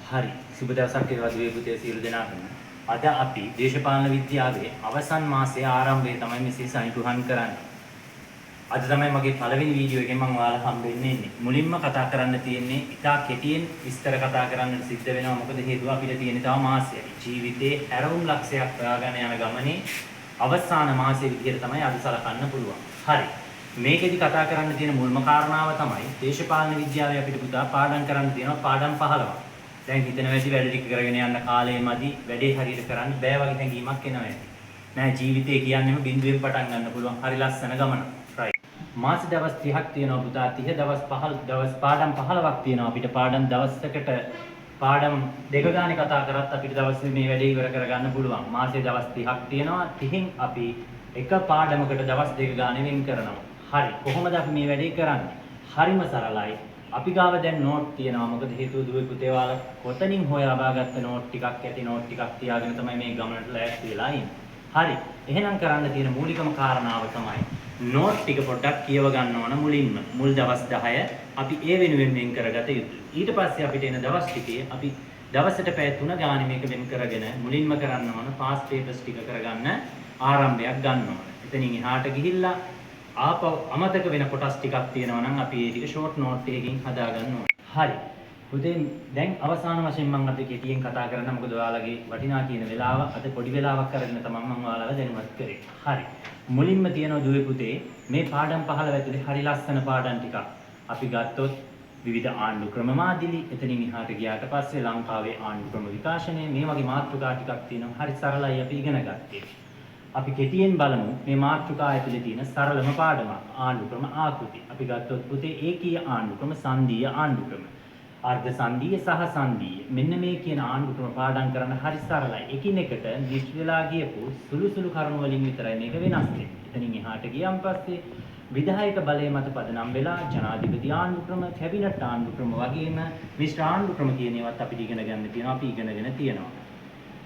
හරි. සුබ දවසක් වේවා දුවේ පුතේ සියලු දෙනාටම. අද අපි දේශපාලන විද්‍යාවේ අවසන් මාසයේ ආරම්භය තමයි මෙසේ සනිටුහන් කරන්නේ. අද තමයි මගේ පළවෙනි වීඩියෝ එකෙන් මම ඔයාලා හම්බෙන්නේ ඉන්නේ. මුලින්ම කතා කරන්න තියෙන්නේ ඉතා කෙටියෙන් විස්තර කතා කරන්න සිද්ධ වෙනවා. මොකද හේතුව අපිට තියෙන තව මාසයයි. ජීවිතේ හැරවුම් ලක්ෂයක් හොයාගෙන යන ගමනේ අවසාන මාසයේ විදියට තමයි අද සලකන්න පුළුවන්. හරි. මේකෙදි කතා කරන්න තියෙන මුල්ම කාරණාව තමයි දේශපාලන විද්‍යාවේ අපිට පුතා පාඩම් කරන්න තියෙනවා පාඩම් 15ක්. දැන් හිතන වැඩි වැඩ ටික කරගෙන යන්න කාලේ මදි වැඩේ හරියට කරන්න බෑ වගේ හැඟීමක් එනවා ඇති. නෑ ජීවිතේ කියන්නේම බිඳුවෙන් පටන් ගන්න පුළුවන් හරි ලස්සන ගමන. right. මාස දවස් 30ක් තියෙනවා පුතා 30 දවස් 15 දවස් පාඩම් 15ක් තියෙනවා අපිට පාඩම් දවසකට පාඩම් දෙක ගානේ කතා කරත් අපිට දවස් මේ වැඩේ ඉවර කරගන්න පුළුවන්. මාසේ දවස් 30ක් තියෙනවා 30න් අපි එක පාඩමකට දවස් දෙක ගානේ වෙන් කරනවා. හරි. කොහොමද අපි මේ වැඩේ කරන්නේ? හරිම සරලයි. අපි ගාව දැන් නෝට් තියෙනවා. මොකද හේතුව දුවේ පුතේ ඔයාලා කොතනින් හොයා බාගත්ත නෝට් ටිකක් ඇති නෝට් ටිකක් තියාගෙන තමයි මේ ගමනට ලෑස්ති වෙලා ඉන්නේ. හරි. එහෙනම් කරන්න තියෙන මූලිකම කාරණාව තමයි නෝට් ටික පොඩ්ඩක් කියව ගන්න ඕන මුලින්ම. මුල් දවස් 10 අපි ඒ වෙනුවෙන් වෙන් කරගත යුතුයි. ඊට පස්සේ අපිට එන දවස් ටිකේ අපි දවසට පැය 3 ගානේ මේක වෙන් කරගෙන මුලින්ම කරන්න ඕන පාස් පේපර්ස් ටික කරගන්න ආරම්භයක් ගන්න ඕන. එතනින් එහාට ගිහිල්ලා ආපහු අමතක වෙන කොටස් ටිකක් තියෙනවා නම් අපි ඒ ටික ෂෝට් නෝට් එකකින් හදා ගන්න ඕනේ. හරි. පුතේ දැන් අවසාන වශයෙන් මම අද කෙටියෙන් කතා කරන්න මොකද ඔයාලගේ වටිනා කියන වෙලාව අද පොඩි වෙලාවක් අරගෙන තමයි මම ඔයාලව දැනුවත් කරේ. හරි. මුලින්ම තියෙනවා දුවේ පුතේ මේ පාඩම් 15 ඇතුලේ හරි ලස්සන පාඩම් ටිකක්. අපි ගත්තොත් විවිධ ආණ්ඩු ක්‍රම මාදිලි එතනින් එහාට ගියාට පස්සේ ලංකාවේ ආණ්ඩු ක්‍රම විකාශනය මේ වගේ මාතෘකා ටිකක් තියෙනවා. හරි සරලයි අපි ඉගෙන ගත්තේ. අපි කෙටියෙන් බලමු මේ මාතෘකා ඇතුලේ තියෙන සරලම පාඩමක් ආණ්ඩු ක්‍රම ආකෘති. අපි ගත්තොත් පුතේ ඒකීය ආණ්ඩු ක්‍රම සංදීය ආණ්ඩු ක්‍රම. අර්ධ සංදීය සහ සංදීය. මෙන්න මේ කියන ආණ්ඩු ක්‍රම පාඩම් කරන්න හරි සරලයි. එකිනෙකට දිශ් වෙලා ගියපු සුළු කරුණු වලින් විතරයි මේක වෙනස් වෙන්නේ. එතනින් එහාට ගියන් පස්සේ විධායක බලය මත පදනම් වෙලා ජනාධිපති ආණ්ඩු ක්‍රම, කැබිනට් ආණ්ඩු ක්‍රම වගේම මිශ්‍ර ආණ්ඩු ක්‍රම කියන ඒවාත් අපිට ඉගෙන ගන්න තියෙනවා. අපි ඉගෙනගෙන තියෙනවා.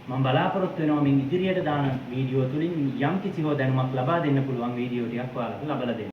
මම බලාපොරොත්තු වෙනවා මින් ඉදිරියට දාන වීඩියෝ තුලින් යම් කිසි හෝ දැනුමක් ලබා දෙන්න පුළුවන් වීඩියෝ ටිකක් ඔයාලට ලබා දෙන්න.